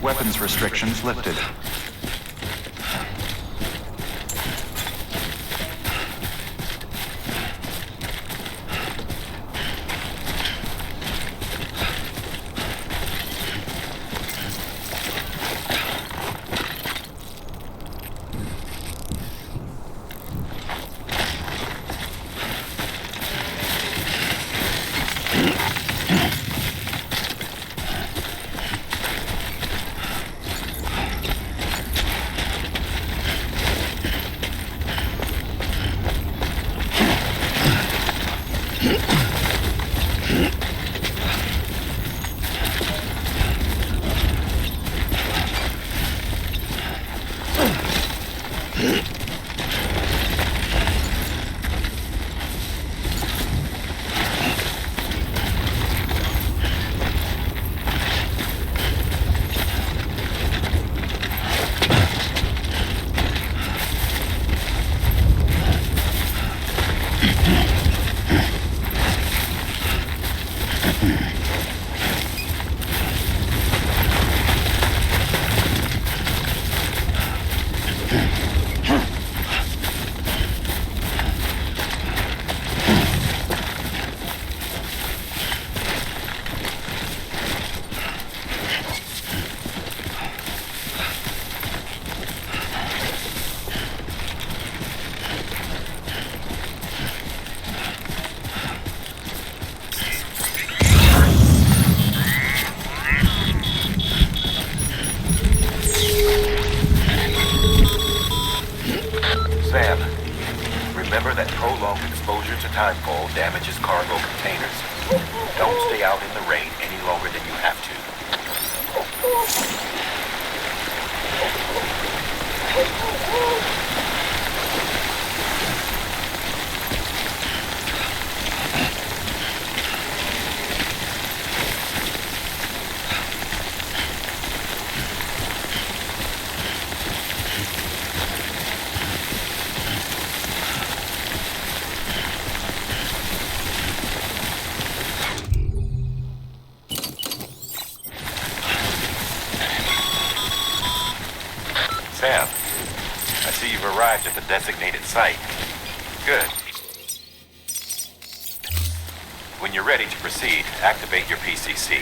weapons restrictions lifted. Sam, remember that prolonged exposure to timefall damages cargo containers. Don't stay out in the rain any longer than you have to. Sam, I see you've arrived at the designated site. Good. When you're ready to proceed, activate your PCC.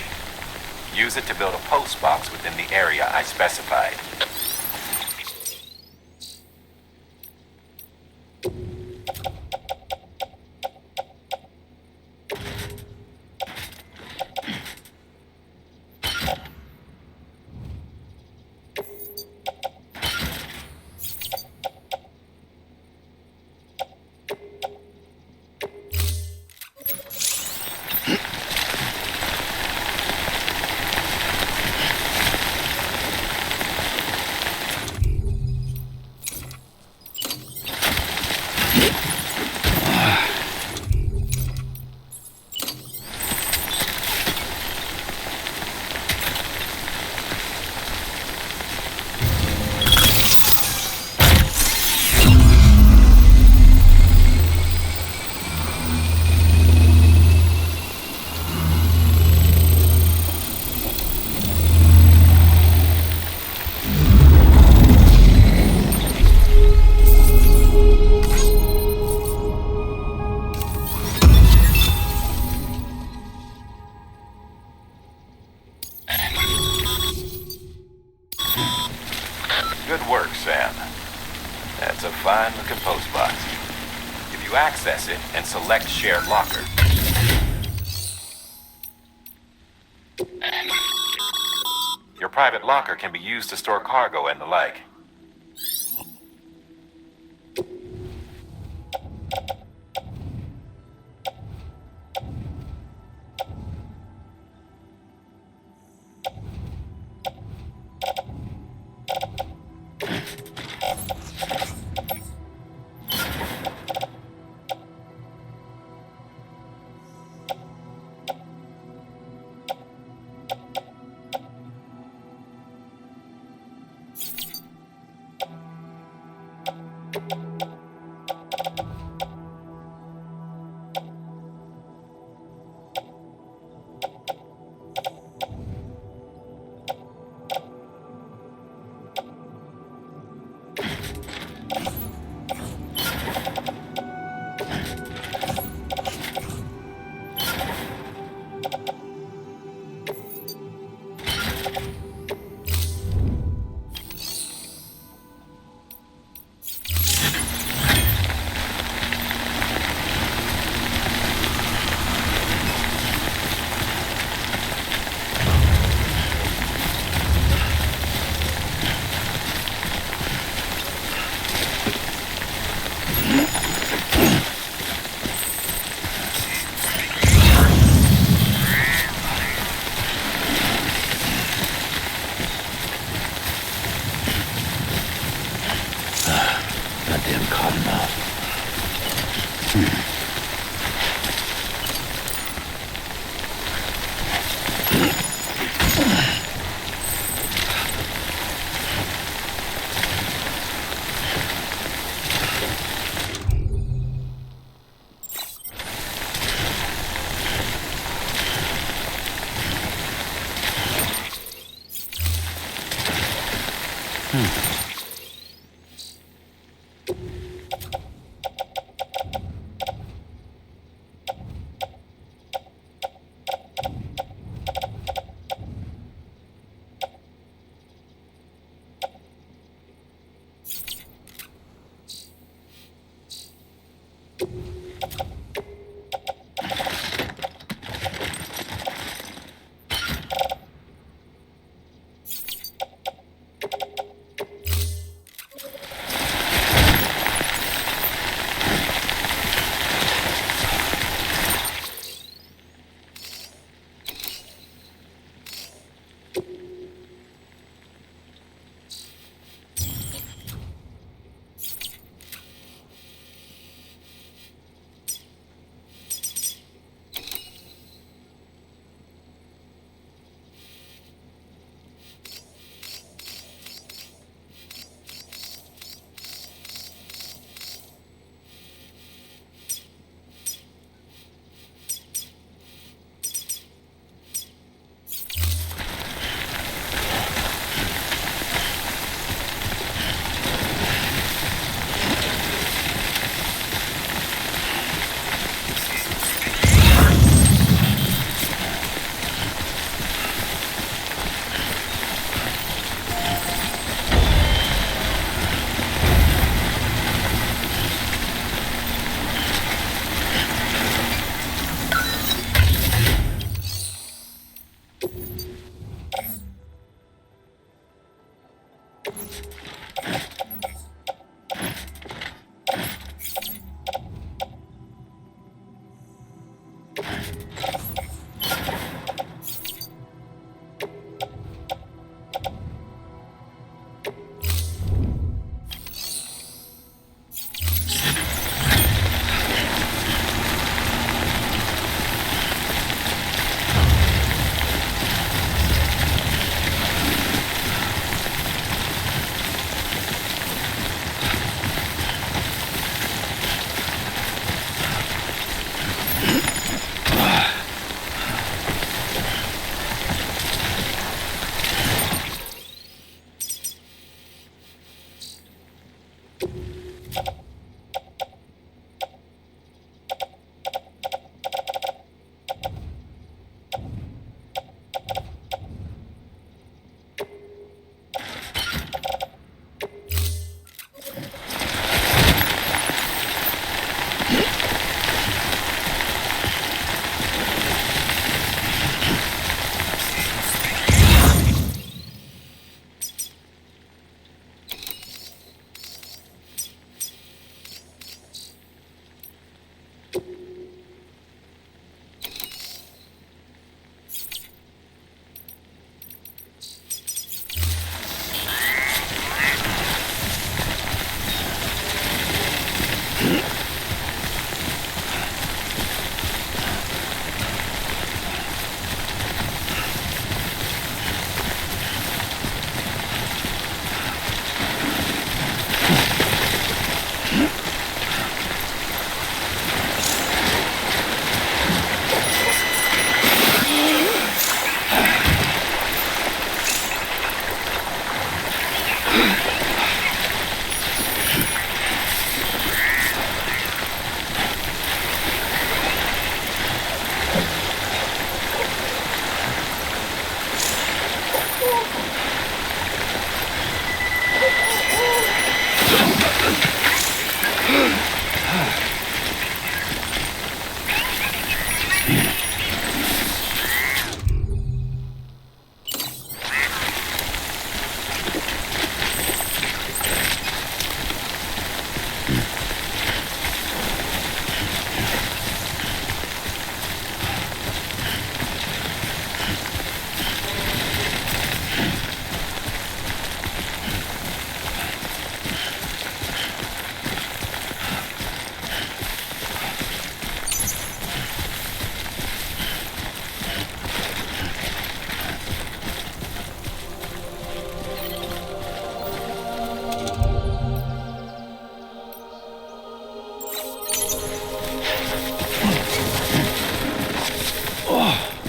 Use it to build a post box within the area I specified. Good work, Sam. That's a fine-looking post box. If you access it and select Shared Locker, your private locker can be used to store cargo and the like.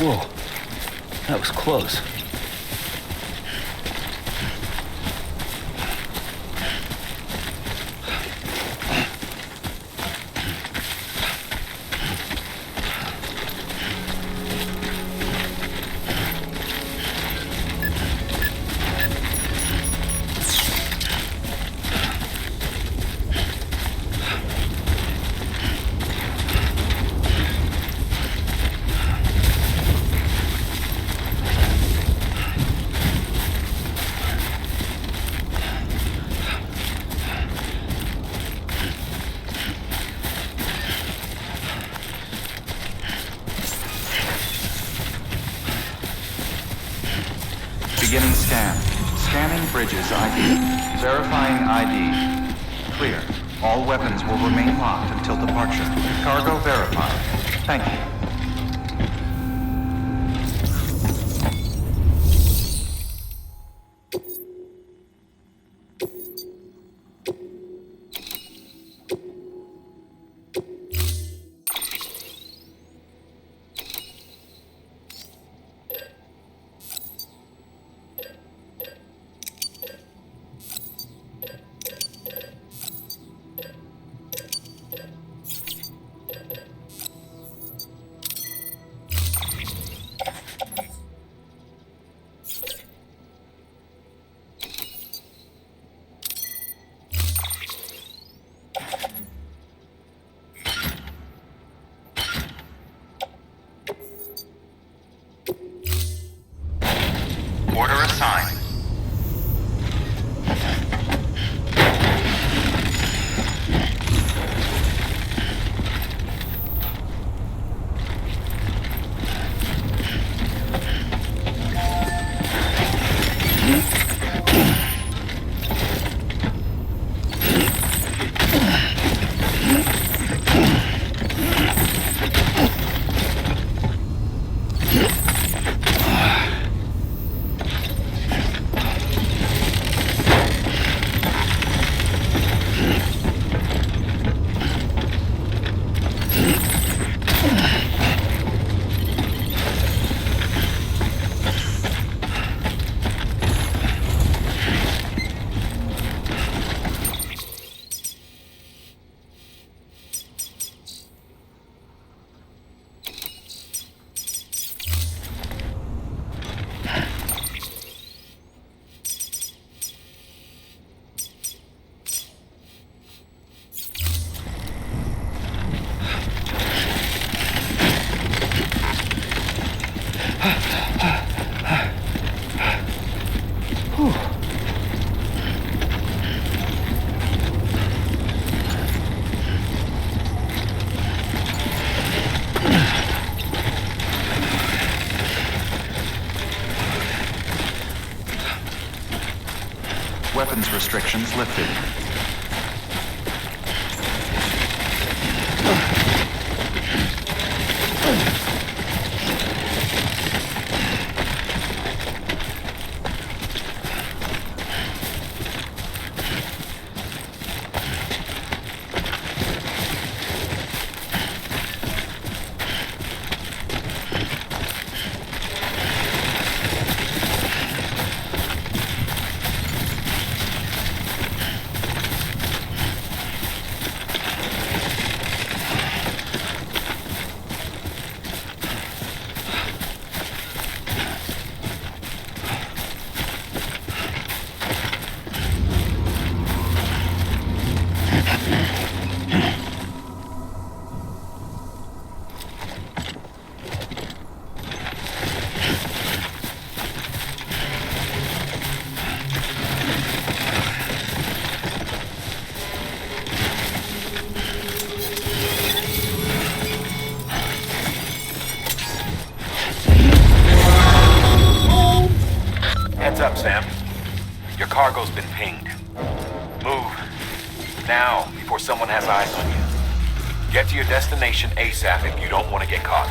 Whoa, that was close. Beginning scan. Scanning bridges ID. Verifying ID. Clear. All weapons will remain locked until departure. Cargo verified. Thank you. Order assigned. Weapons restrictions lifted. Heads up, Sam. Your cargo's been pinged. Move. Now, before someone has eyes on you. Get to your destination ASAP if you don't want to get caught.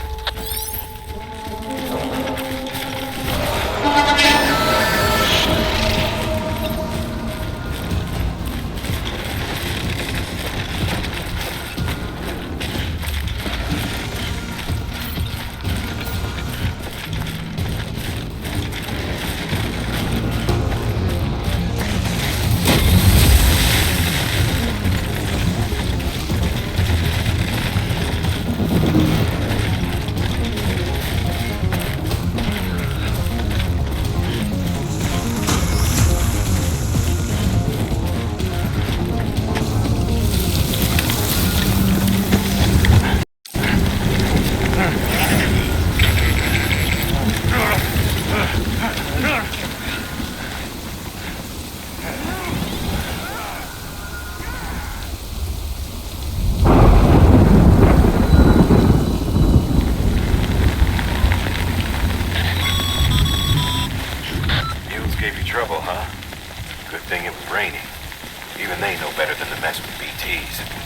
tease.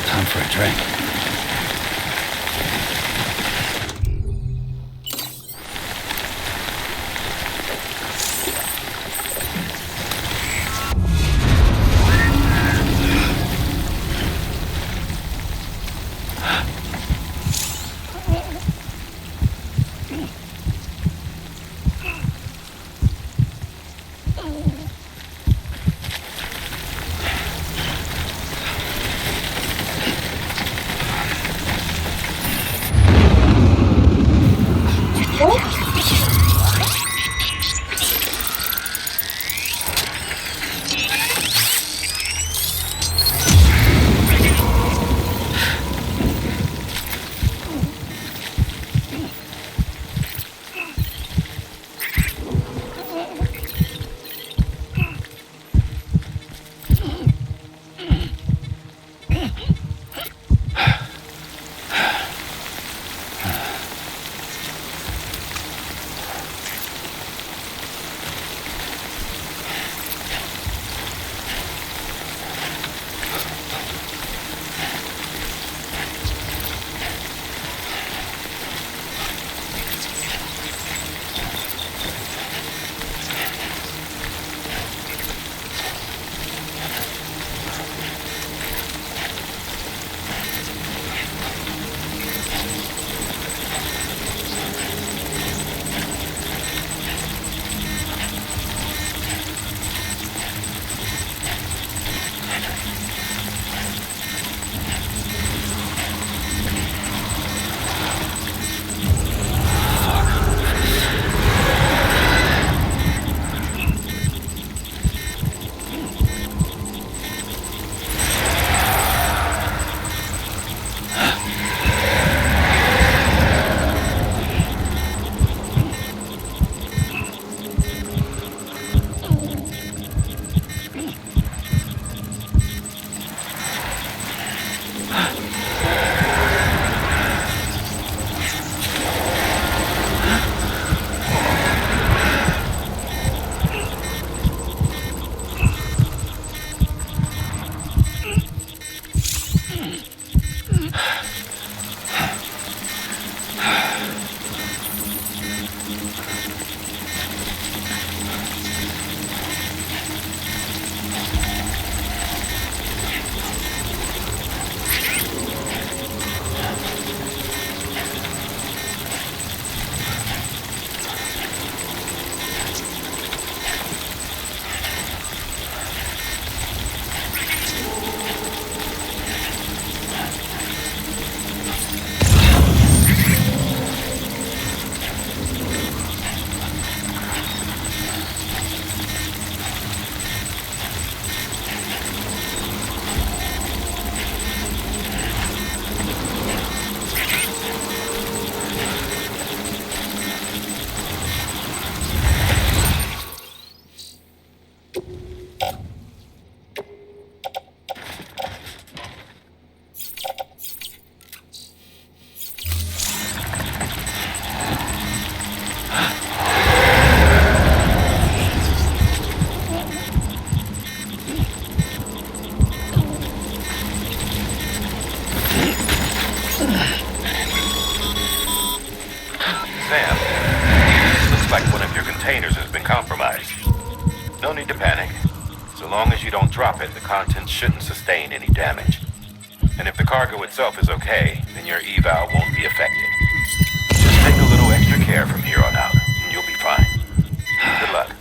Time for a drink. Sam, looks like one of your containers has been compromised. No need to panic. So long as you don't drop it, the contents shouldn't sustain any damage. And if the cargo itself is okay, then your eval won't be affected. Just take a little extra care from here on out, and you'll be fine. Good luck.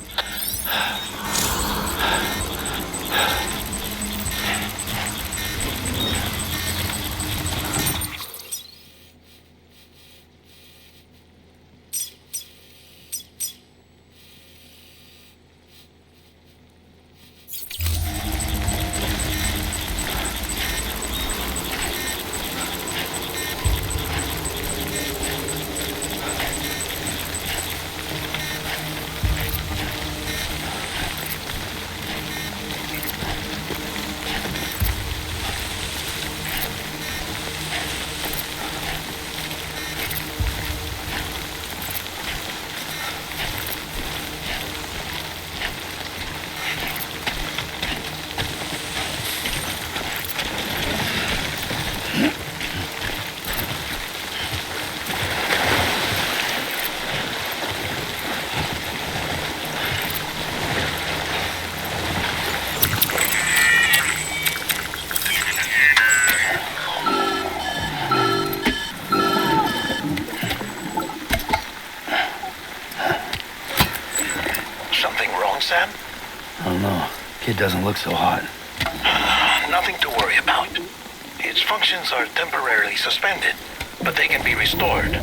Sam? I don't know. Kid doesn't look so hot. Nothing to worry about. Its functions are temporarily suspended, but they can be restored.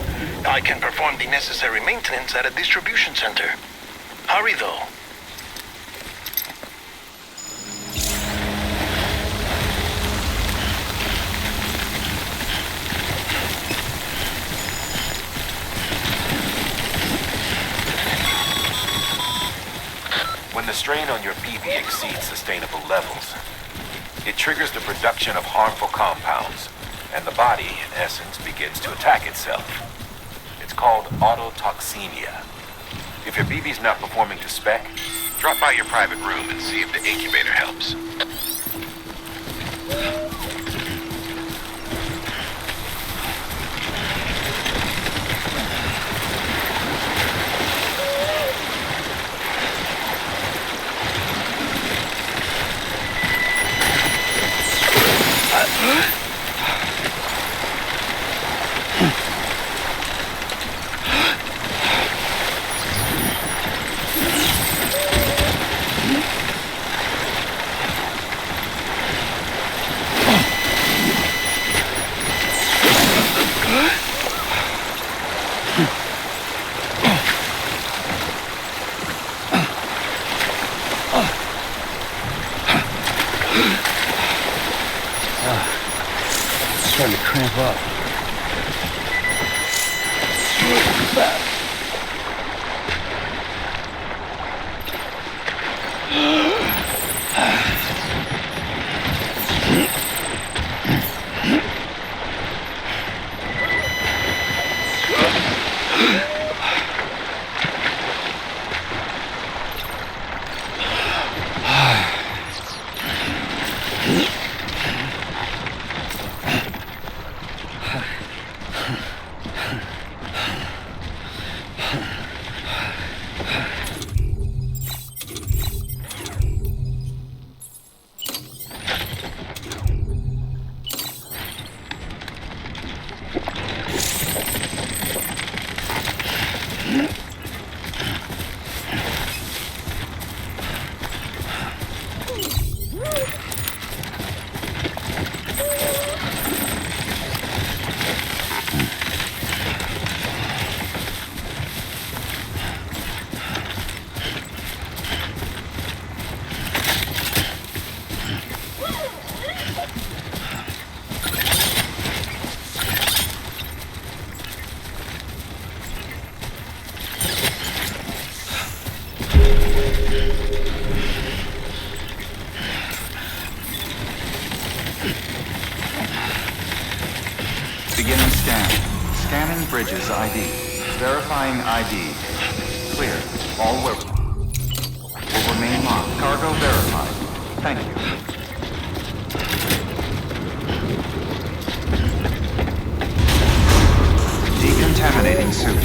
I can perform the necessary maintenance at a distribution center. Hurry, though. When the strain on your BB exceeds sustainable levels, it triggers the production of harmful compounds, and the body, in essence, begins to attack itself. It's called autotoxemia. If your BB's not performing to spec, drop by your private room and see if the incubator helps. Starting to cramp up. Beginning scan. Scanning bridges ID. Verifying ID. Clear. All will remain locked. Cargo verified. Thank you. Decontaminating suit.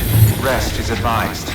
Rest is advised.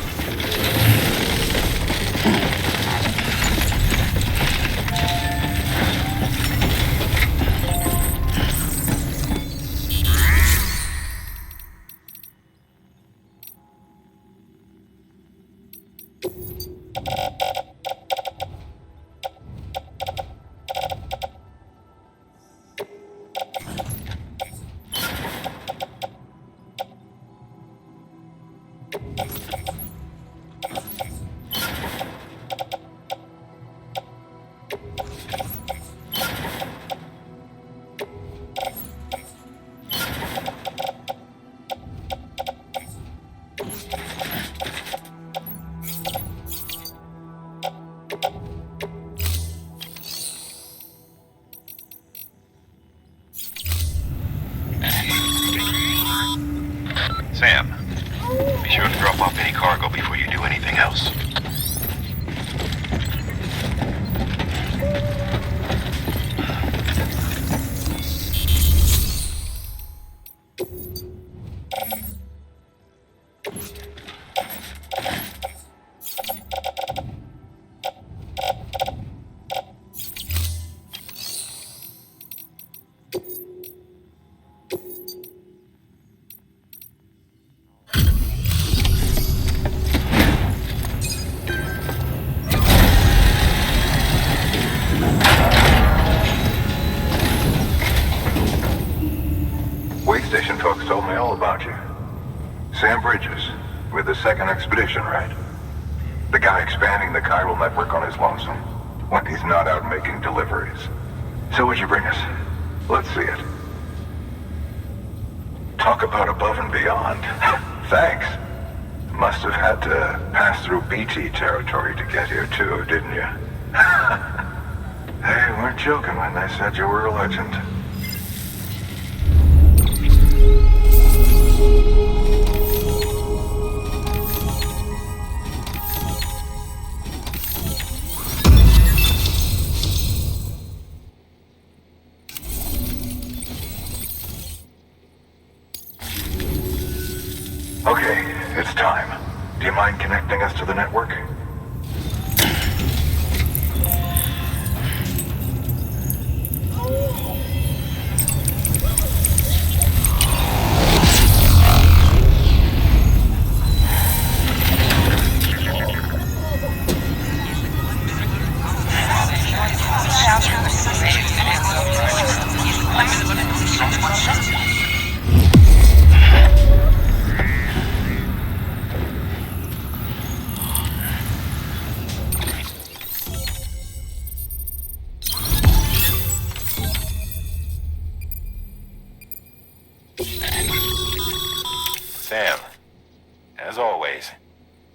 Sam, be sure to drop off any cargo before you do anything else. Station folks told me all about you. Sam Bridges, with the second expedition, right? The guy expanding the chiral network on his lonesome, when he's not out making deliveries. So what'd you bring us? Let's see it. Talk about above and beyond. Thanks. Must have had to pass through BT territory to get here too, didn't you? They weren't joking when they said you were a legend. Okay, it's time. Do you mind connecting us to the network? Sam, as always,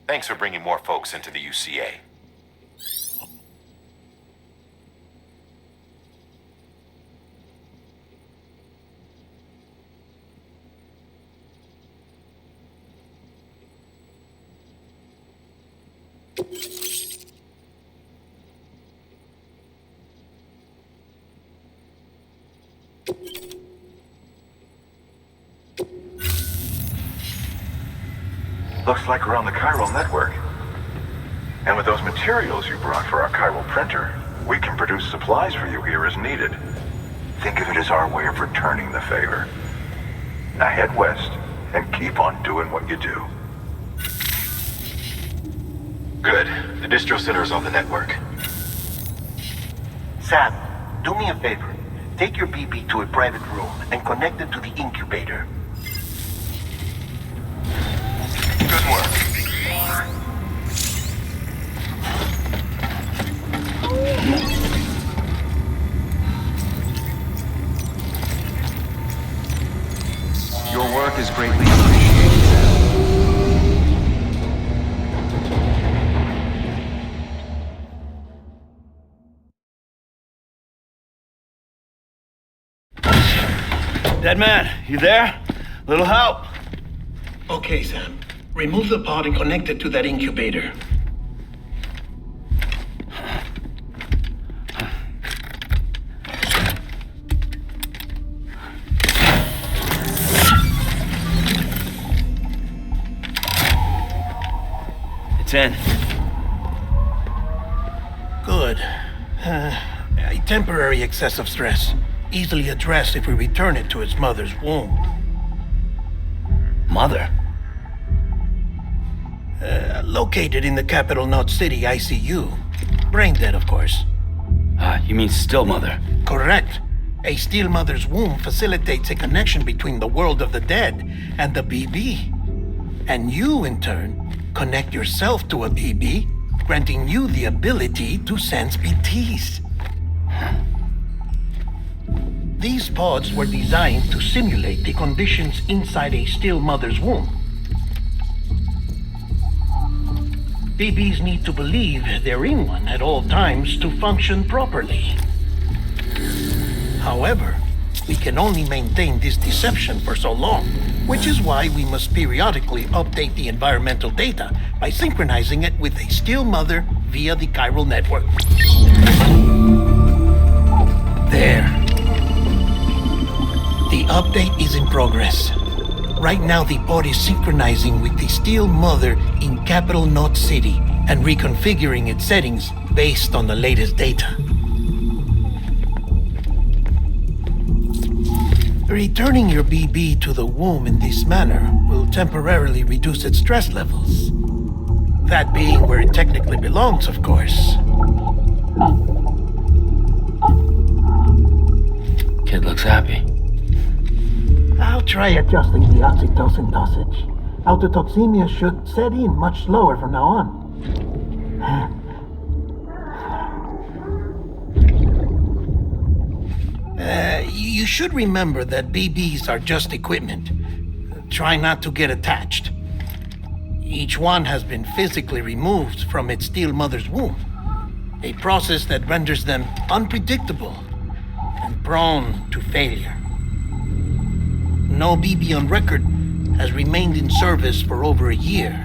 thanks for bringing more folks into the UCA. Looks like we're on the chiral network. And with those materials you brought for our chiral printer, we can produce supplies for you here as needed. Think of it as our way of returning the favor. Now head west and keep on doing what you do. Good. The distro center is on the network. Sam, do me a favor. Take your BB to a private room and connect it to the incubator. Good work. Your work is greatly appreciated, Sam. Dead man, you there? Little help? Okay, Sam. Remove the pod and connect it to that incubator. It's in. Good. A temporary excessive stress. Easily addressed if we return it to its mother's womb. Mother? Located in the capital Knot City ICU. Brain dead, of course. You mean still mother? Correct. A still mother's womb facilitates a connection between the world of the dead and the BB. And you, in turn, connect yourself to a BB, granting you the ability to sense BTs. These pods were designed to simulate the conditions inside a still mother's womb. BBs need to believe they're in one at all times to function properly. However, we can only maintain this deception for so long, which is why we must periodically update the environmental data by synchronizing it with a still mother via the chiral network. There. The update is in progress. Right now, the pod is synchronizing with the still mother in capital Knot City and reconfiguring its settings based on the latest data. Returning your BB to the womb in this manner will temporarily reduce its stress levels. That being where it technically belongs, of course. Kid looks happy. I'll try adjusting the oxytocin dosage. Autotoxemia should set in much slower from now on. You should remember that BBs are just equipment. Try not to get attached. Each one has been physically removed from its still mother's womb. A process that renders them unpredictable and prone to failure. No BB on record has remained in service for over a year.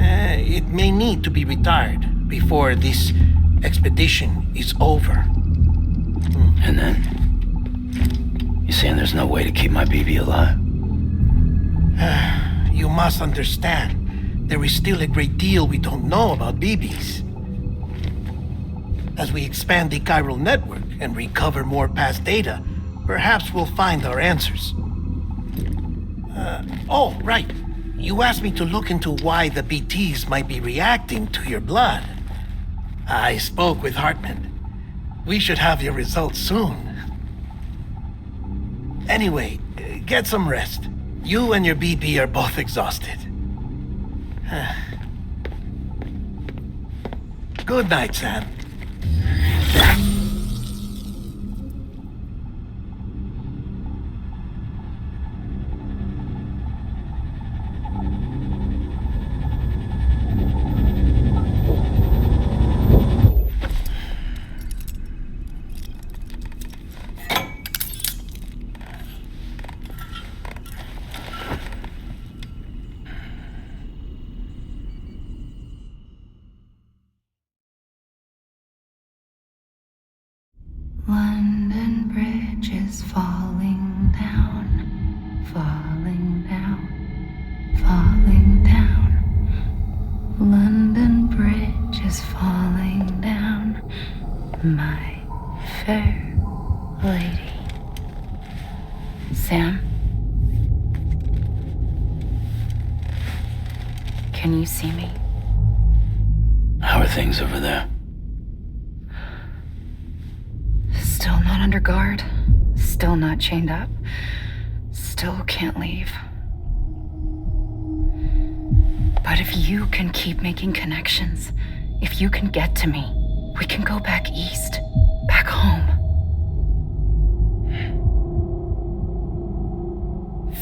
It may need to be retired before this expedition is over. And then? You saying there's no way to keep my BB alive? You must understand, there is still a great deal we don't know about BBs. As we expand the chiral network and recover more past data, perhaps we'll find our answers. Oh, right. You asked me to look into why the BTs might be reacting to your blood. I spoke with Hartman. We should have your results soon. Anyway, get some rest. You and your BB are both exhausted. Good night, Sam. London Bridge is falling down, falling down, falling down. London Bridge is falling down, my fair lady. Sam? Can you see me? How are things over there? Still not under guard, still not chained up, still can't leave. But if you can keep making connections, if you can get to me, we can go back east, back home.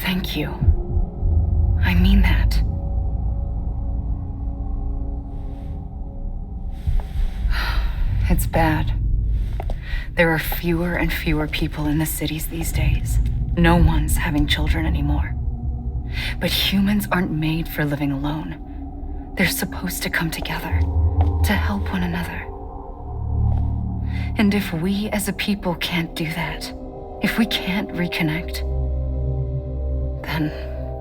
Thank you. I mean that. It's bad. There are fewer and fewer people in the cities these days. No one's having children anymore. But humans aren't made for living alone. They're supposed to come together, to help one another. And if we as a people can't do that, if we can't reconnect, then,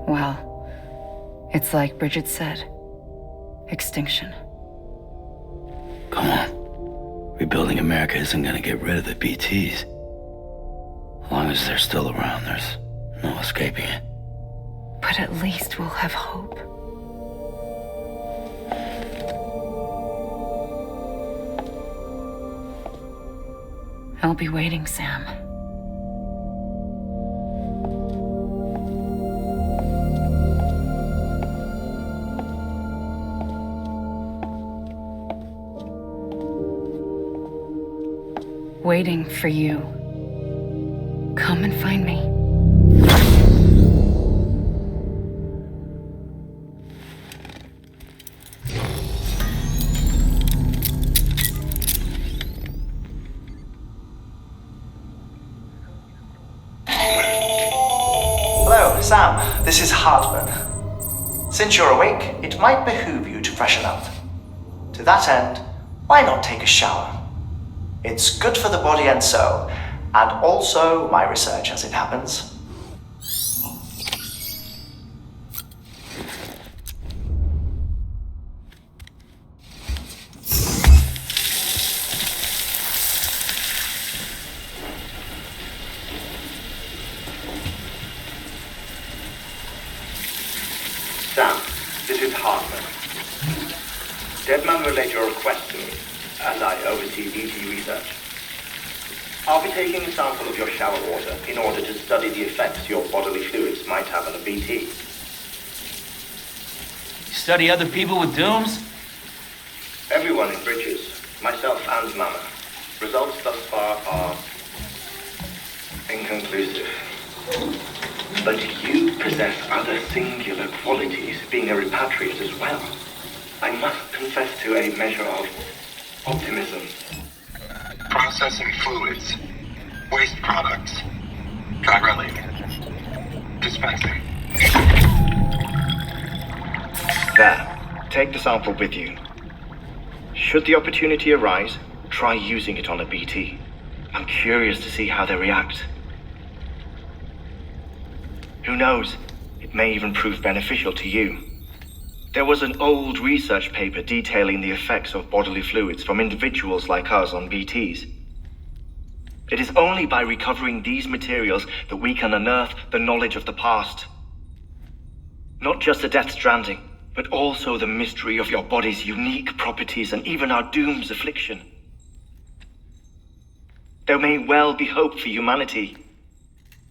well, it's like Bridget said, extinction. Come on. Rebuilding America isn't gonna get rid of the BTs. As long as they're still around, there's no escaping it. But at least we'll have hope. I'll be waiting, Sam. Waiting for you. Come and find me. Hello, Sam. This is Hartman. Since you're awake, it might behoove you to freshen up. To that end, why not take a shower? It's good for the body and soul, and also my research as it happens. Sam, this is Hartman. Deadman relayed your request to me, as I oversee BT research. I'll be taking a sample of your shower water in order to study the effects your bodily fluids might have on a BT. You study other people with dooms? Everyone in Bridges, myself and Mama. Results thus far are inconclusive. But you possess other singular qualities, being a repatriate as well. I must confess to a measure of optimism. Processing fluids. Waste products. Drilling. Dispensing. There. Take the sample with you. Should the opportunity arise, try using it on a BT. I'm curious to see how they react. Who knows? It may even prove beneficial to you. There was an old research paper detailing the effects of bodily fluids from individuals like us on BTs. It is only by recovering these materials that we can unearth the knowledge of the past. Not just the Death Stranding, but also the mystery of your body's unique properties and even our doom's affliction. There may well be hope for humanity.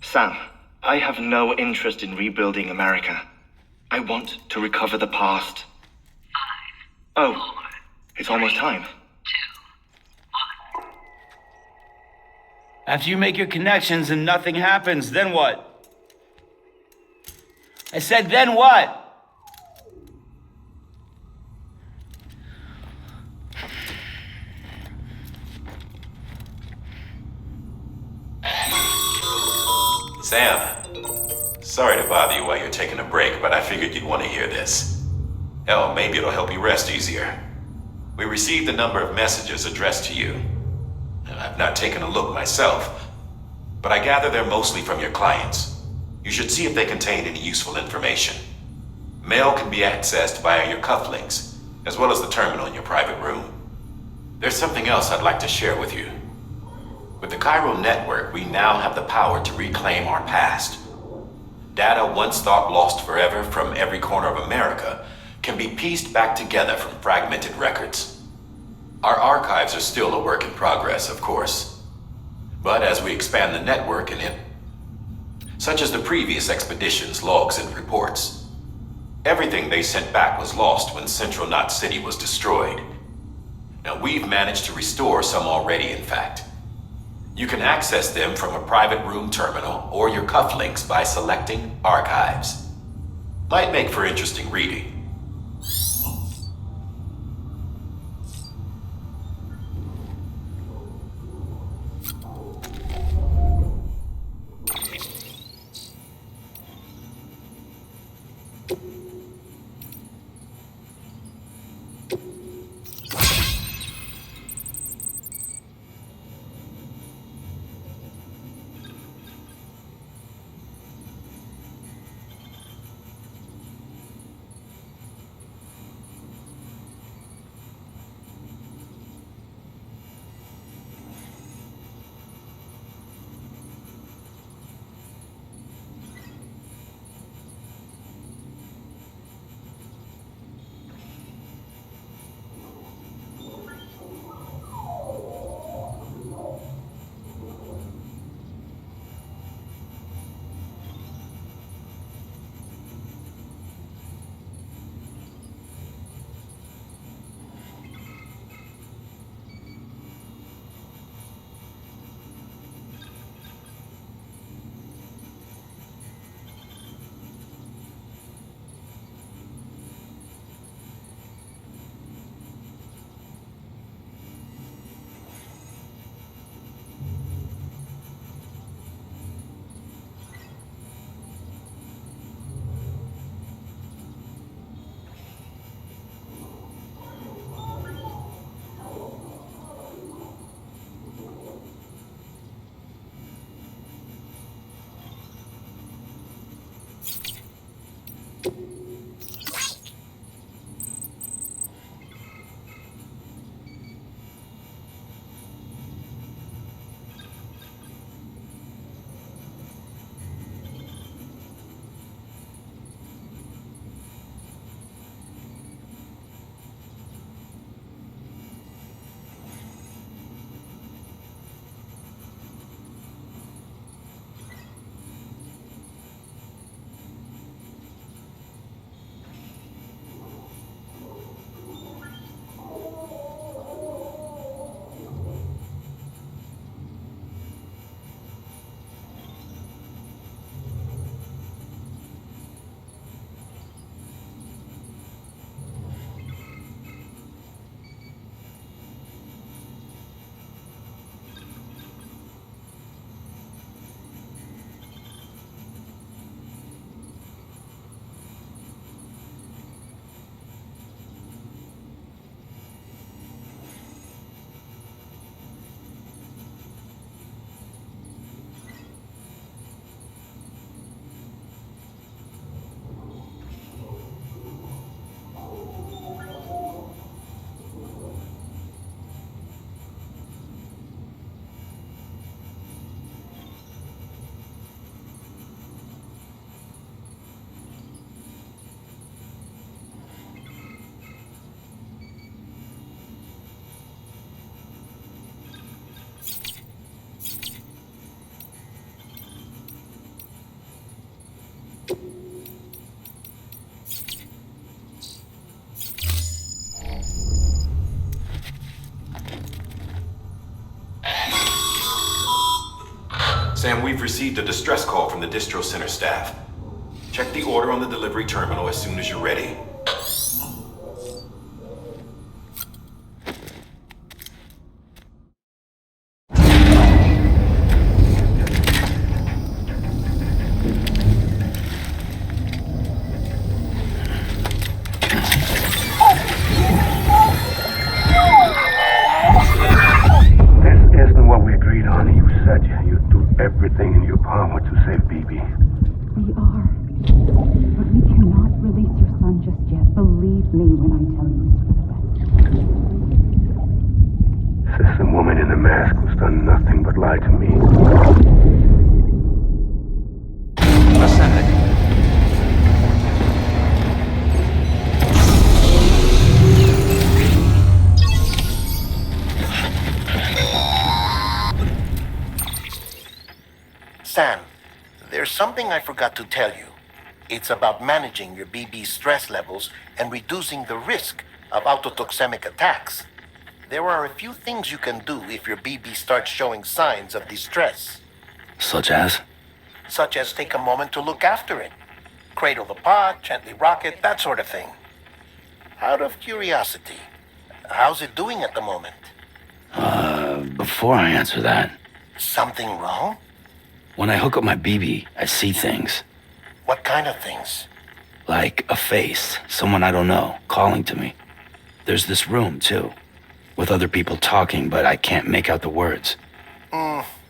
Sam, I have no interest in rebuilding America. I want to recover the past. 5, 4, it's almost time. 2, 1. After you make your connections and nothing happens, then what? I said, then what? Sam, sorry to bother you while you're taking a break, but I figured you'd want to hear this. Hell, maybe it'll help you rest easier. We received a number of messages addressed to you. I've not taken a look myself, but I gather they're mostly from your clients. You should see if they contain any useful information. Mail can be accessed via your cufflinks, as well as the terminal in your private room. There's something else I'd like to share with you. With the Chiral network, we now have the power to reclaim our past. Data once thought lost forever from every corner of America can be pieced back together from fragmented records. Our archives are still a work in progress, of course. But as we expand the network such as the previous expedition's logs and reports, everything they sent back was lost when Central Knot City was destroyed. Now we've managed to restore some already, in fact. You can access them from a private room terminal or your cufflinks by selecting Archives. Might make for interesting reading. Sam, we've received a distress call from the distro center staff. Check the order on the delivery terminal as soon as you're ready. This isn't what we agreed on. You said you'd do everything in your power to save BB. We are. But we cannot release your son just yet. Believe me when I tell you it's for the best. System woman in the mask who's done nothing but lie to me. Ascending. Sam, there's something I forgot to tell you. It's about managing your BB stress levels and reducing the risk of autotoxemic attacks. There are a few things you can do if your BB starts showing signs of distress. Such as? Such as take a moment to look after it. Cradle the pod, gently rock it, that sort of thing. Out of curiosity, how's it doing at the moment? Before I answer that, Something wrong? when I hook up my BB, I see things. What kind of things? Like a face, someone I don't know, calling to me. There's this room, too, with other people talking, but I can't make out the words.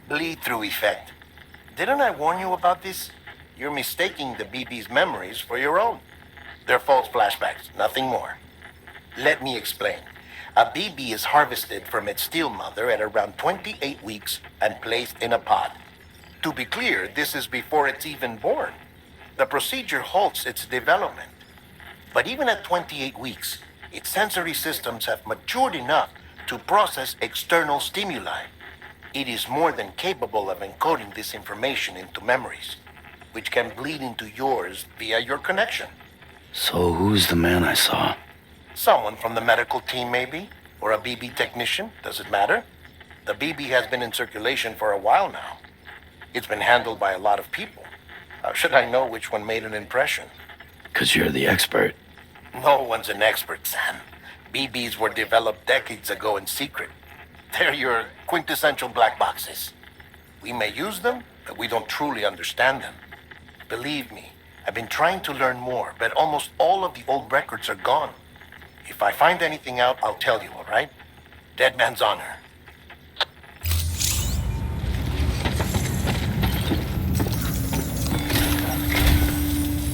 Bleed-through effect. Didn't I warn you about this? You're mistaking the BB's memories for your own. They're false flashbacks, nothing more. Let me explain. A BB is harvested from its steel mother at around 28 weeks and placed in a pod. To be clear, this is before it's even born. The procedure halts its development. But even at 28 weeks, its sensory systems have matured enough to process external stimuli. It is more than capable of encoding this information into memories, which can bleed into yours via your connection. So who's the man I saw? Someone from the medical team, maybe? Or a BB technician? Does it matter? The BB has been in circulation for a while now. It's been handled by a lot of people. How should I know which one made an impression? 'Cause you're the expert. No one's an expert, Sam. BBs were developed decades ago in secret. They're your quintessential black boxes. We may use them, but we don't truly understand them. Believe me, I've been trying to learn more, but almost all of the old records are gone. If I find anything out, I'll tell you, all right? Dead man's honor.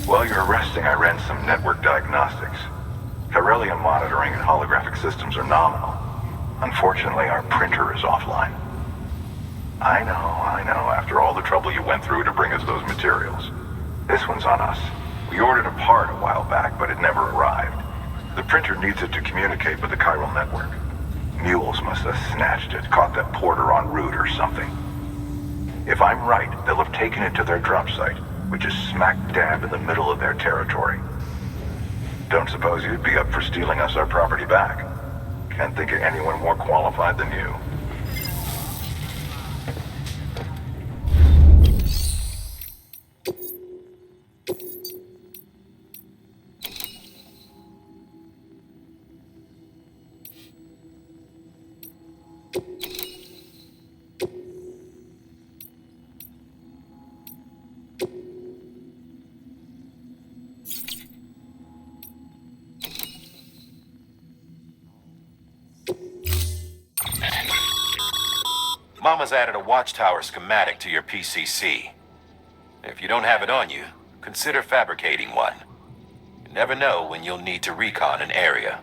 While you're resting, I ran some network diagnostics. Beryllium monitoring and holographic systems are nominal. Unfortunately, our printer is offline. I know, after all the trouble you went through to bring us those materials. This one's on us. We ordered a part a while back, but it never arrived. The printer needs it to communicate with the chiral network. Mules must have snatched it, caught that porter en route or something. If I'm right, they'll have taken it to their drop site, which is smack dab in the middle of their territory. Don't suppose you'd be up for stealing us our property back? Can't think of anyone more qualified than you. Mama's added a watchtower schematic to your PCC. If you don't have it on you, consider fabricating one. You never know when you'll need to recon an area.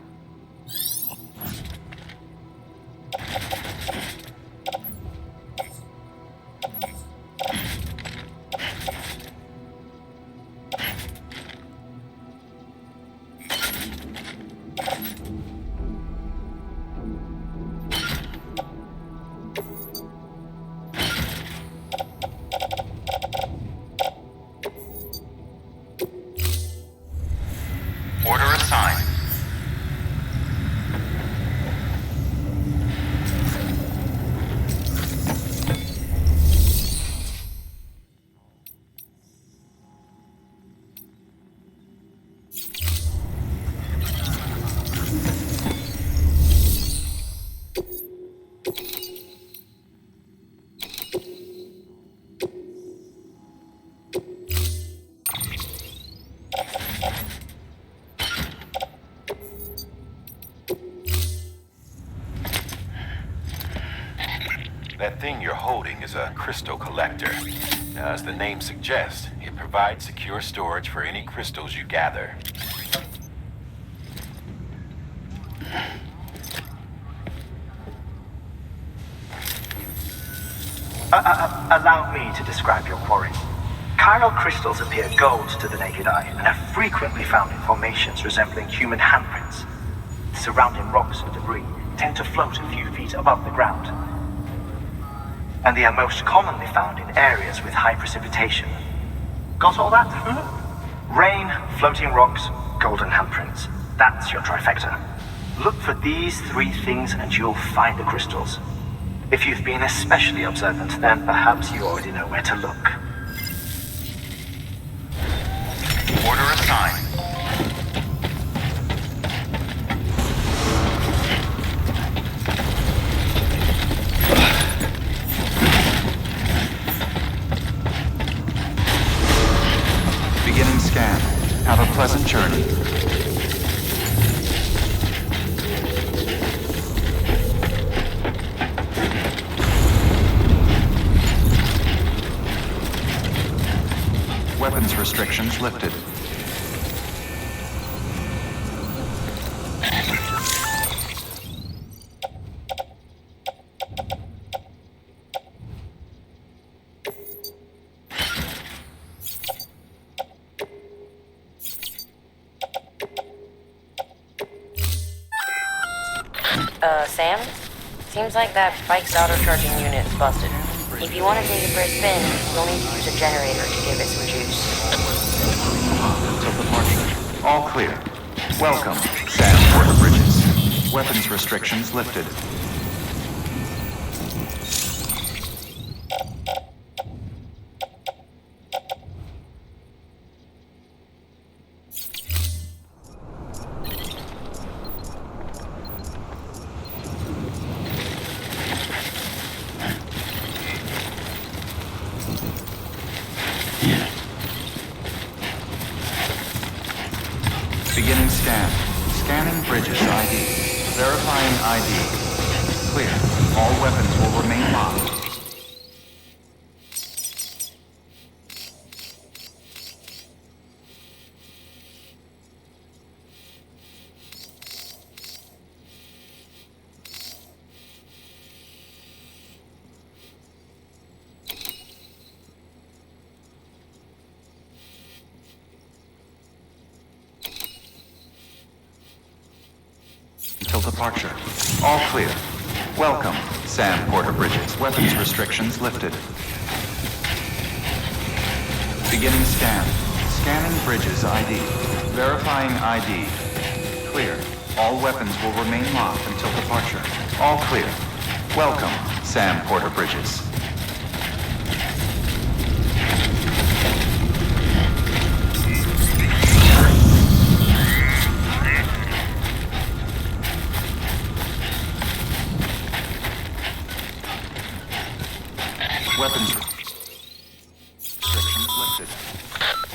Order assigned. That thing you're holding is a crystal collector. Now, as the name suggests, it provides secure storage for any crystals you gather. Allow me to describe your quarry. Chiral crystals appear gold to the naked eye and are frequently found in formations resembling human handprints. Surrounding rocks and debris tend to float a few feet above the ground. And they are most commonly found in areas with high precipitation. Got all that? Rain, floating rocks, golden handprints. That's your trifecta. Look for these three things and you'll find the crystals. If you've been especially observant, then perhaps you already know where to look. Order assigned. Beginning scan. Have a pleasant journey. Weapons restrictions lifted. Sam? Seems like that bike's auto-charging unit is busted. If you want to take it for a spin, you'll need to use a generator to give it some juice. Until departure. All clear. Welcome, Sam Porter Bridges. Weapons restrictions lifted. Beginning scan. Scanning Bridges ID. Verifying ID. Clear. All weapons will remain locked. Until departure. All clear. Welcome, Sam Porter Bridges. Weapons restrictions lifted. Beginning scan. Scanning Bridges ID. Verifying ID. Clear. All weapons will remain locked until departure. All clear. Welcome, Sam Porter Bridges. Weapons restrictions lifted.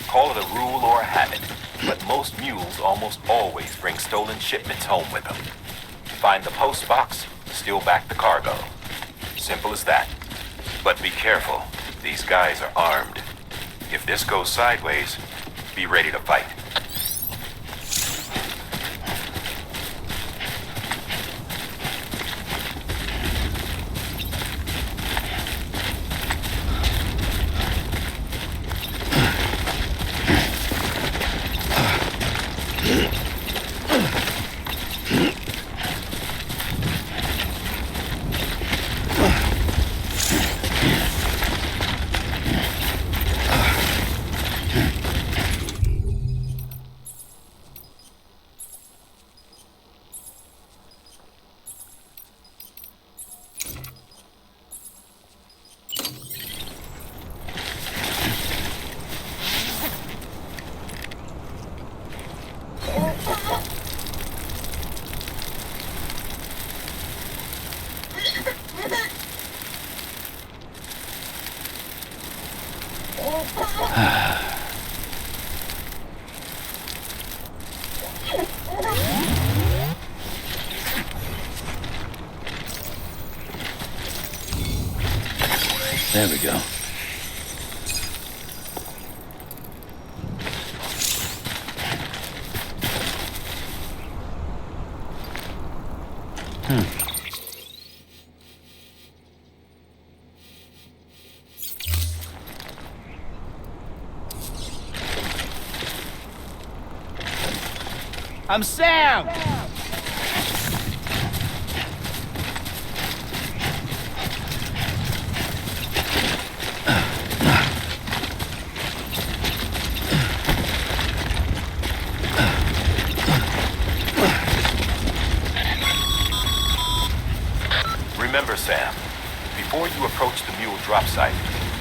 Call it a rule or a habit, but most mules almost always bring stolen shipments home with them. Find the post box, steal back the cargo. Simple as that. But be careful, these guys are armed. If this goes sideways, be ready to fight. There we go. I'm Sam! Remember, Sam, before you approach the mule drop site,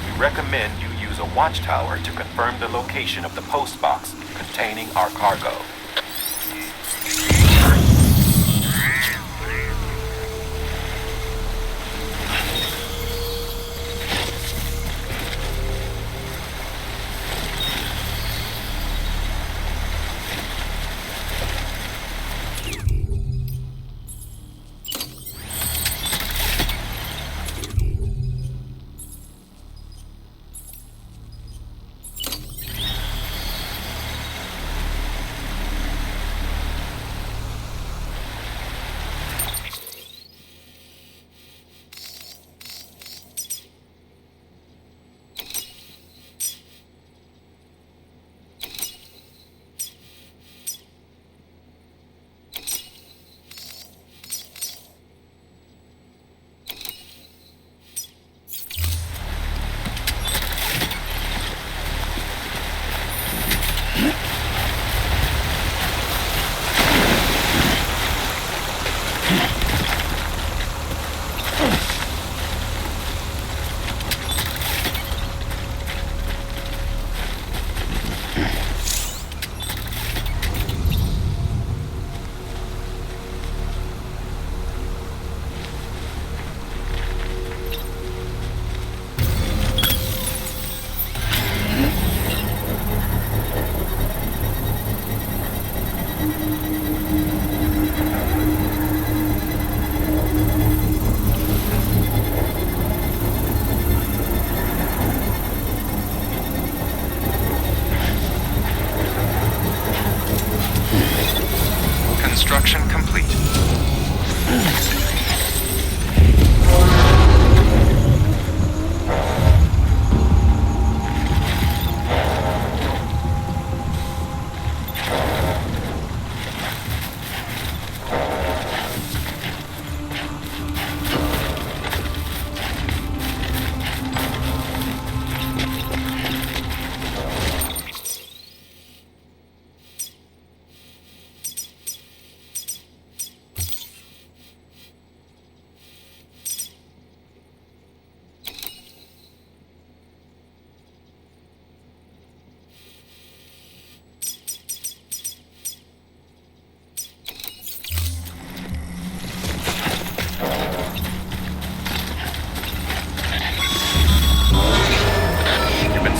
we recommend you use a watchtower to confirm the location of the post box containing our cargo. Construction complete.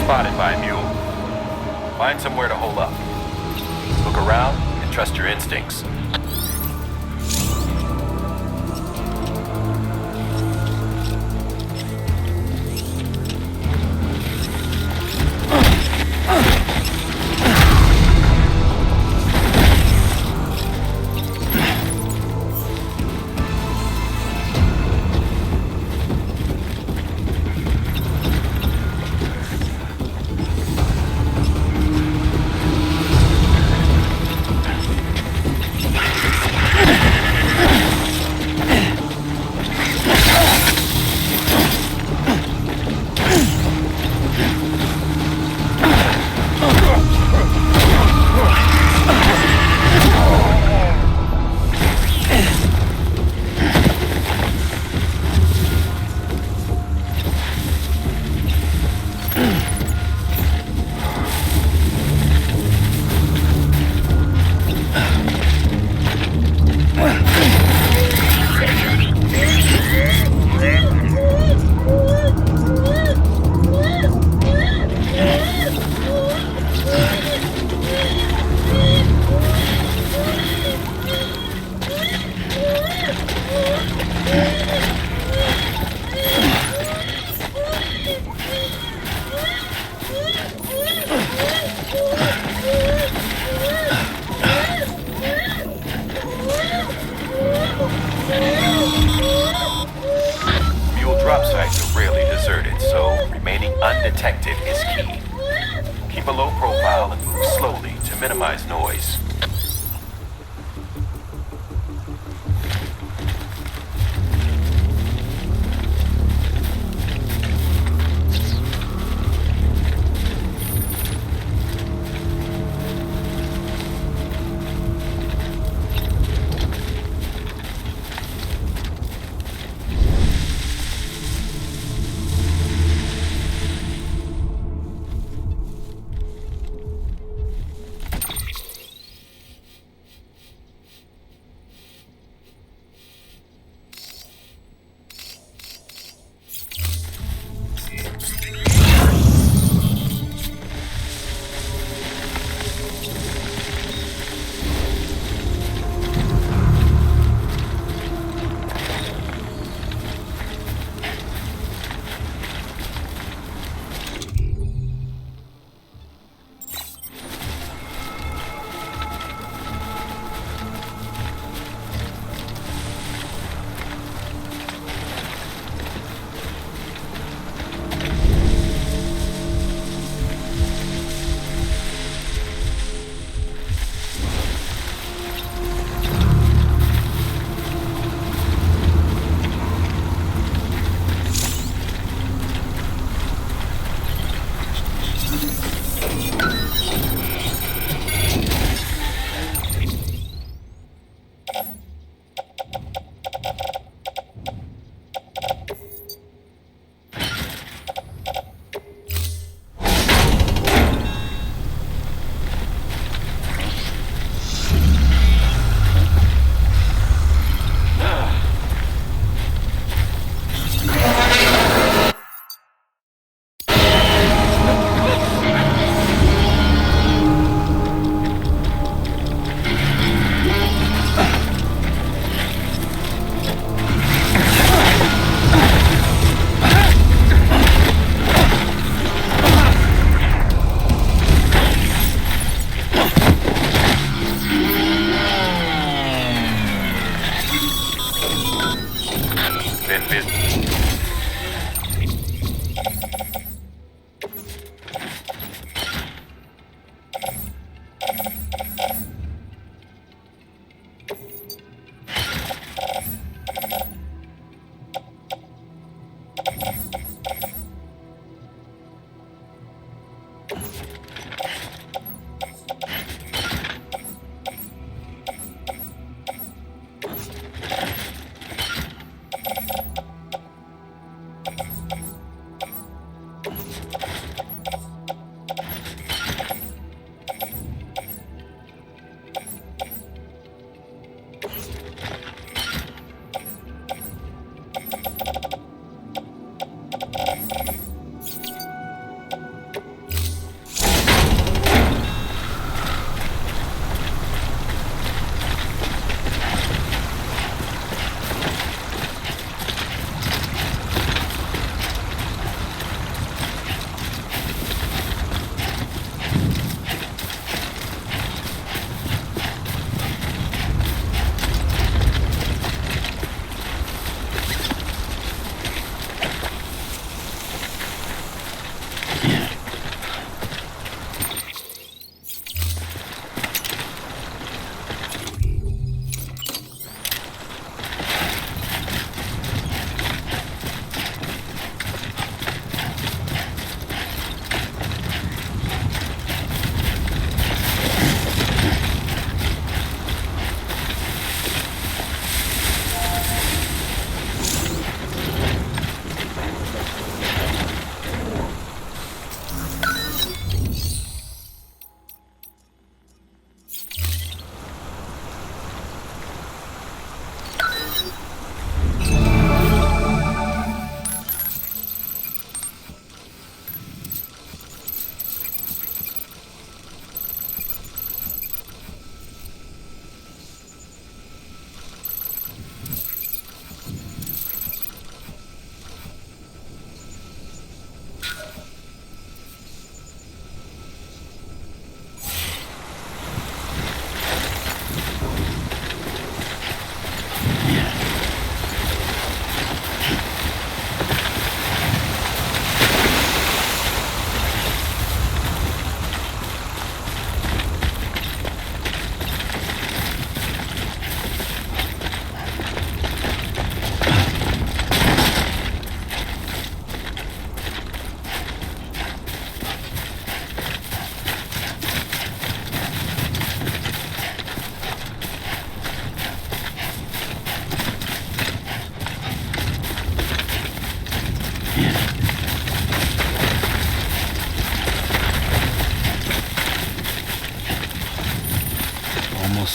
Spotted by a mule. Find somewhere to hole up. Look around and trust your instincts. sites are rarely deserted, so remaining undetected is key. Keep a low profile and move slowly to minimize noise.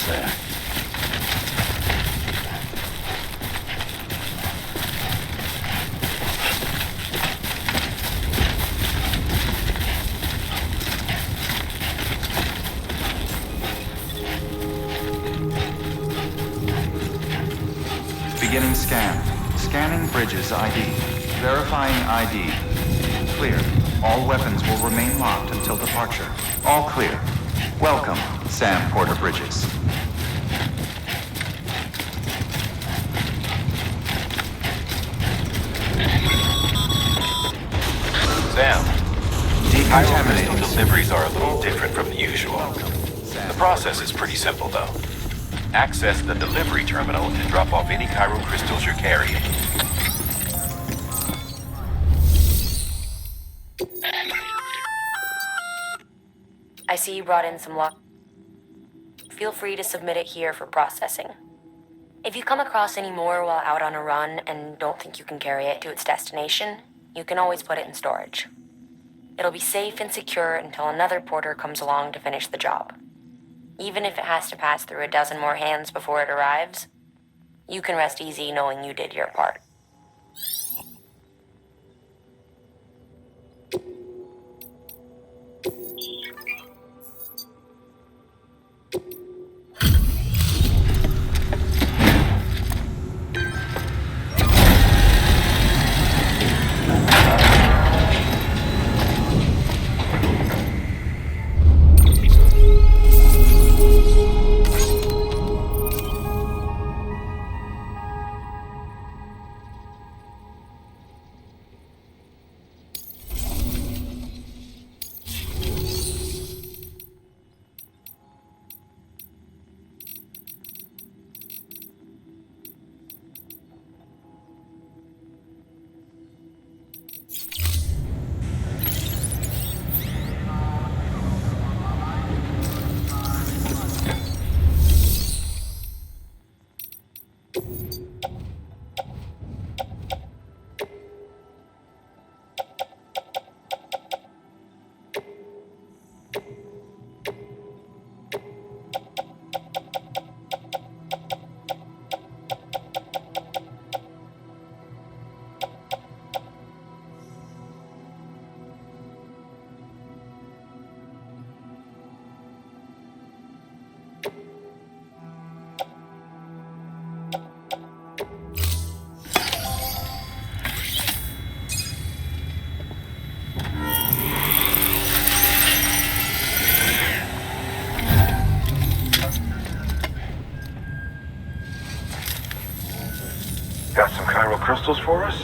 there. Beginning scan. Scanning bridges ID. Verifying ID. Clear. All weapons will remain locked until departure. All clear. Welcome, Sam Porter Bridges. Sam, Decontaminating. crystal deliveries are a little different from the usual. The process is pretty simple, though. Access the delivery terminal and drop off any chiral crystals you're carrying. I see you brought in some luck. Feel free to submit it here for processing. If you come across any more while out on a run and don't think you can carry it to its destination, you can always put it in storage. It'll be safe and secure until another porter comes along to finish the job. Even if it has to pass through a dozen more hands before it arrives, you can rest easy knowing you did your part. Got some chiral crystals for us?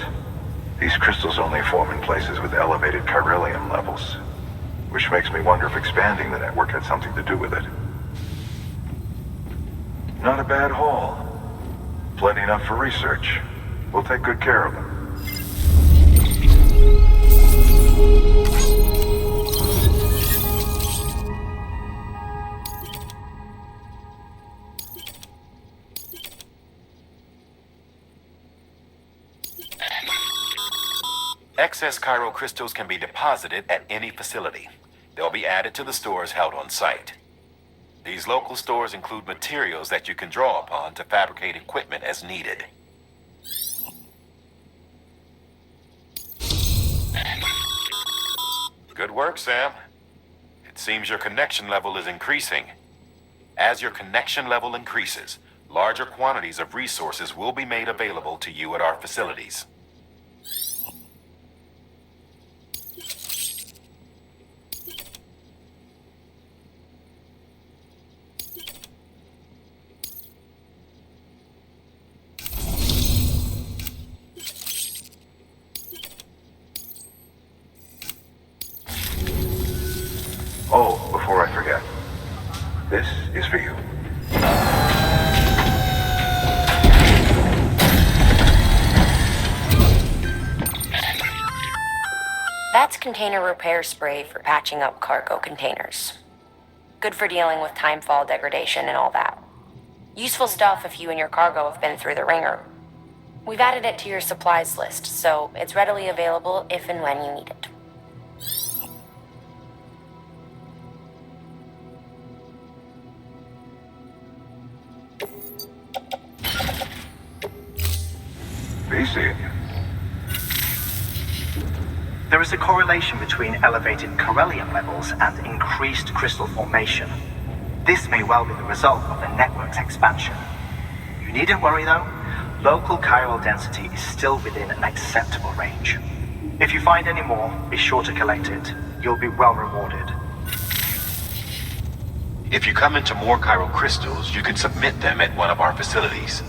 These crystals only form in places with elevated chiralium levels, which makes me wonder if expanding the network had something to do with it. Not a bad haul. Plenty enough for research. We'll take good care of them. Excess chiral crystals can be deposited at any facility. They'll be added to the stores held on site. These local stores include materials that you can draw upon to fabricate equipment as needed. Good work, Sam. It seems your connection level is increasing. As your connection level increases, larger quantities of resources will be made available to you at our facilities. Oh, before I forget, this is for you. That's container repair spray for patching up cargo containers. Good for dealing with timefall degradation and all that. Useful stuff if you and your cargo have been through the ringer. We've added it to your supplies list, so it's readily available if and when you need it. There is a correlation between elevated Corellium levels and increased crystal formation. This may well be the result of the network's expansion. You needn't worry though. Local chiral density is still within an acceptable range. If you find any more, be sure to collect it. You'll be well rewarded. If you come into more chiral crystals, you can submit them at one of our facilities.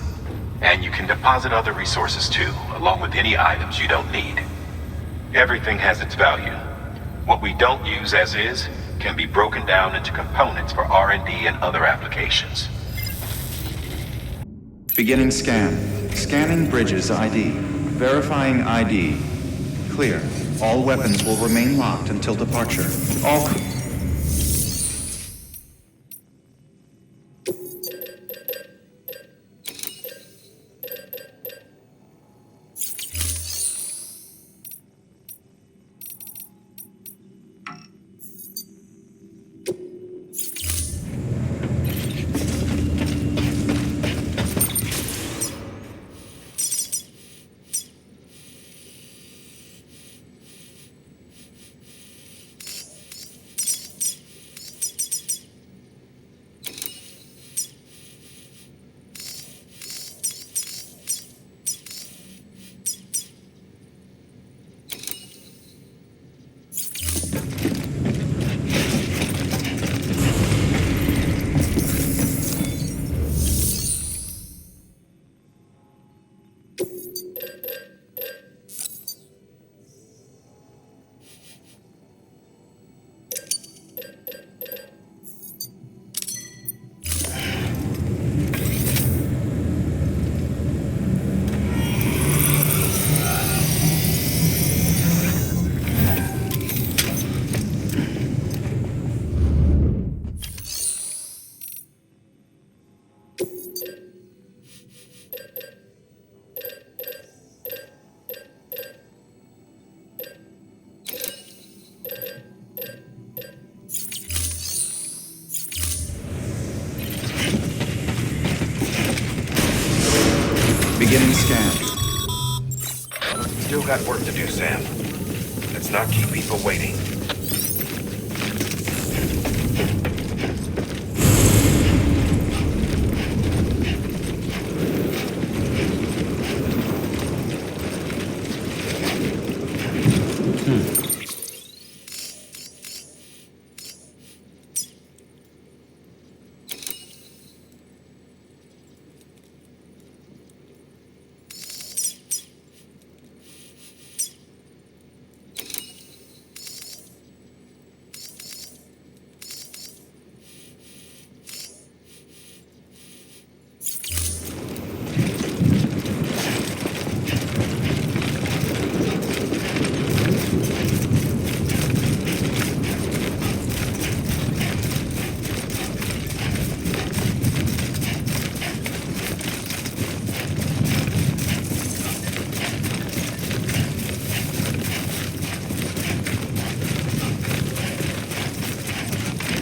And you can deposit other resources too, along with any items you don't need. Everything has its value. What we don't use as is can be broken down into components for R&D and other applications. Beginning scan. Scanning bridges ID. Verifying ID. Clear. All weapons will remain locked until departure. All... Beginning scan. Still got work to do, Sam. Let's not keep people waiting.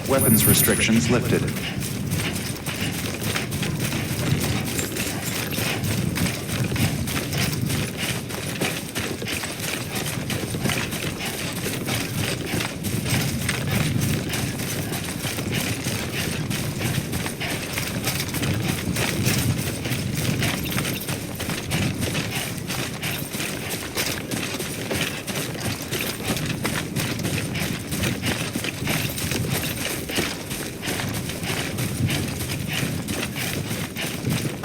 Weapons restrictions lifted.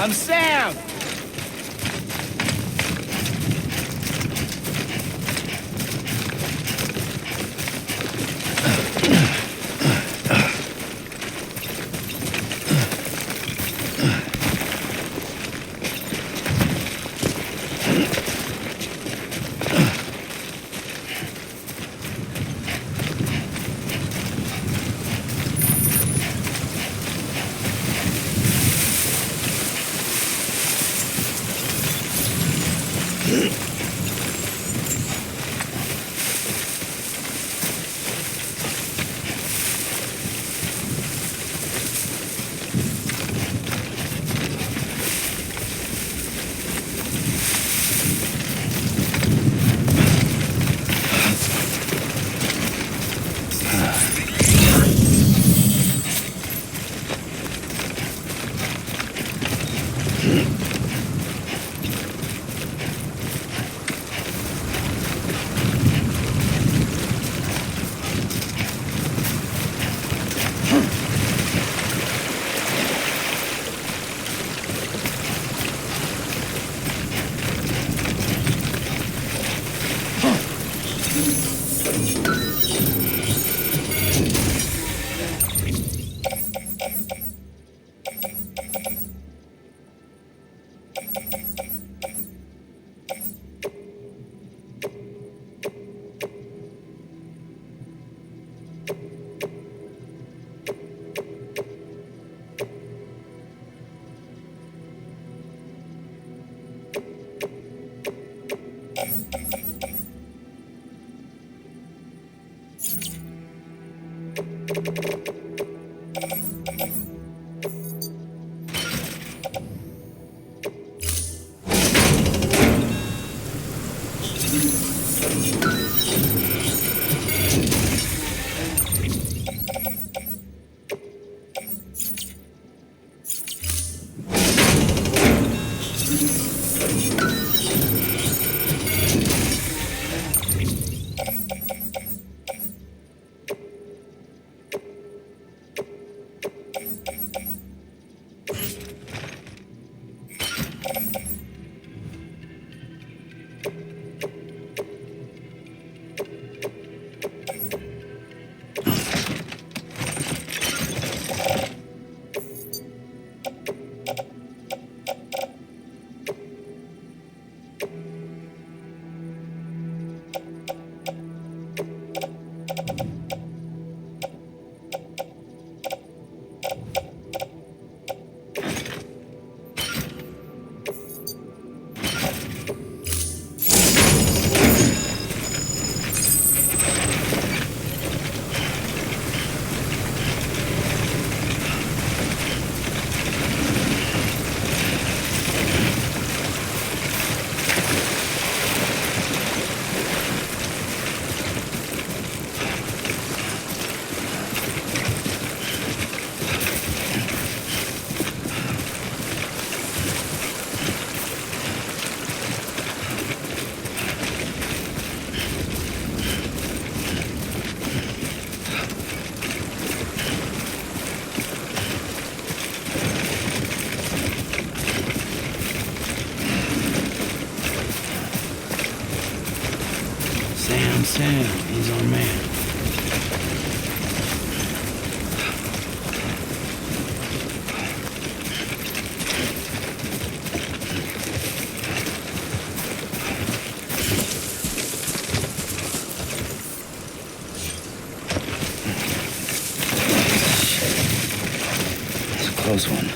I'm Sam! Sam, he's our man. It's a close one.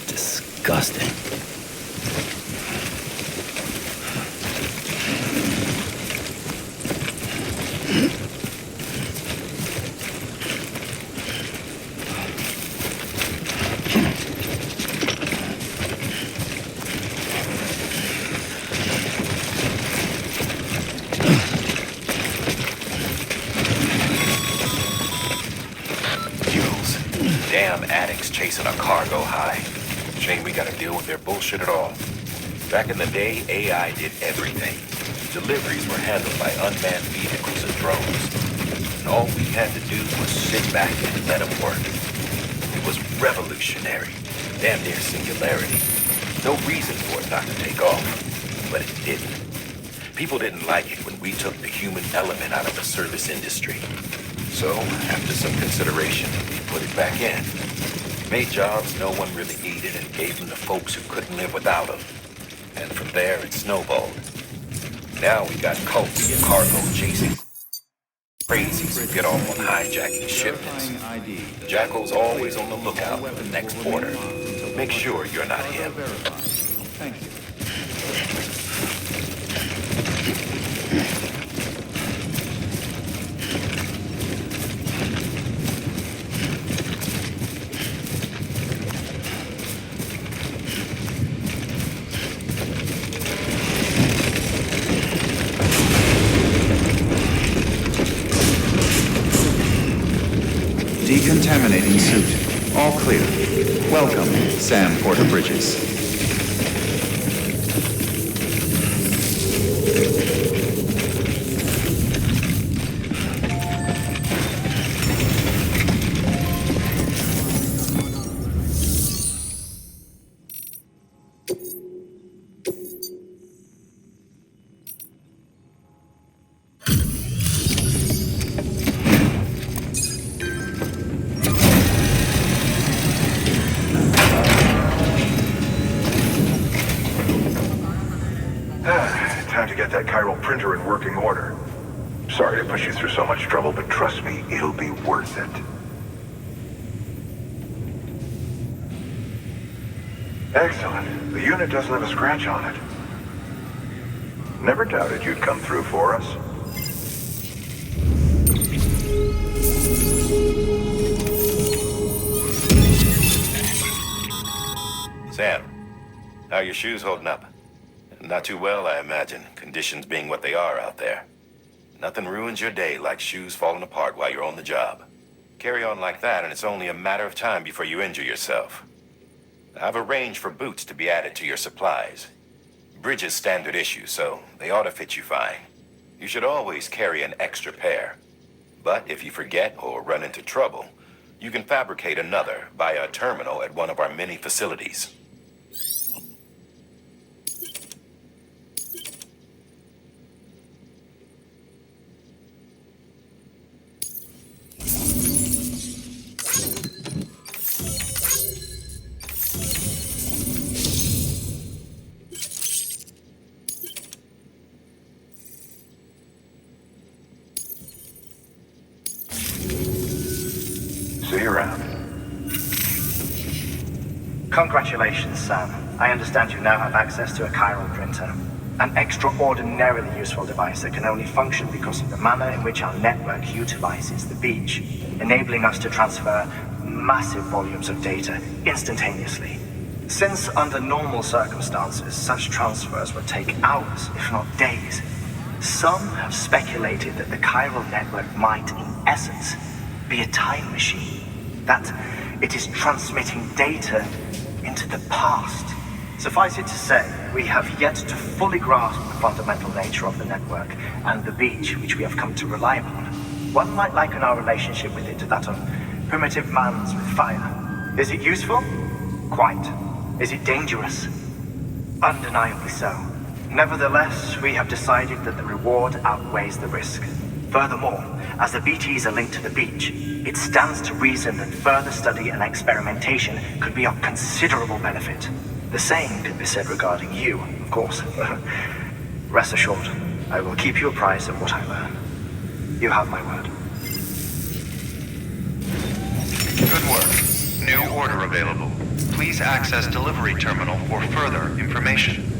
Disgusting. Fuels. Damn addicts chasing a cargo high. Shame we gotta deal with their bullshit at all. Back in the day, AI did everything. Deliveries were handled by unmanned vehicles and drones. And all we had to do was sit back and let them work. It was revolutionary. Damn near singularity. No reason for it not to take off. But it didn't. People didn't like it when we took the human element out of the service industry. So, after some consideration, we put it back in. Made jobs no one really needed and gave them to folks who couldn't live without them. And from there, it snowballed. Now we got cults and cargo chasing crazies who get off on hijacking shipments. Jackal's always on the lookout for the next order. Make sure you're not him. Thank you. Decontaminating suit. All clear. Welcome, Sam Porter Bridges. get that chiral printer in working order. Sorry to push you through so much trouble, but trust me, it'll be worth it. Excellent. The unit doesn't have a scratch on it. Never doubted you'd come through for us. Sam, how are your shoes holding up? Not too well, I imagine, conditions being what they are out there. Nothing ruins your day like shoes falling apart while you're on the job. Carry on like that, and it's only a matter of time before you injure yourself. I've arranged for boots to be added to your supplies. Bridges standard issue, so they ought to fit you fine. You should always carry an extra pair. But if you forget or run into trouble, you can fabricate another via a terminal at one of our many facilities. See you around. Congratulations, Sam. I understand you now have access to a chiral printer. An extraordinarily useful device that can only function because of the manner in which our network utilizes the beach, enabling us to transfer massive volumes of data instantaneously. Since under normal circumstances, such transfers would take hours, if not days, some have speculated that the chiral network might, in essence, be a time machine. That it is transmitting data into the past. Suffice it to say, we have yet to fully grasp the fundamental nature of the network and the beach which we have come to rely upon. One might liken our relationship with it to that of primitive man's with fire. Is it useful? Quite. Is it dangerous? Undeniably so. Nevertheless, we have decided that the reward outweighs the risk. Furthermore, as the BTs are linked to the beach, it stands to reason that further study and experimentation could be of considerable benefit. The same could be said regarding you, of course. Rest assured, I will keep you apprised of what I learn. You have my word. Good work. New order available. Please access delivery terminal for further information.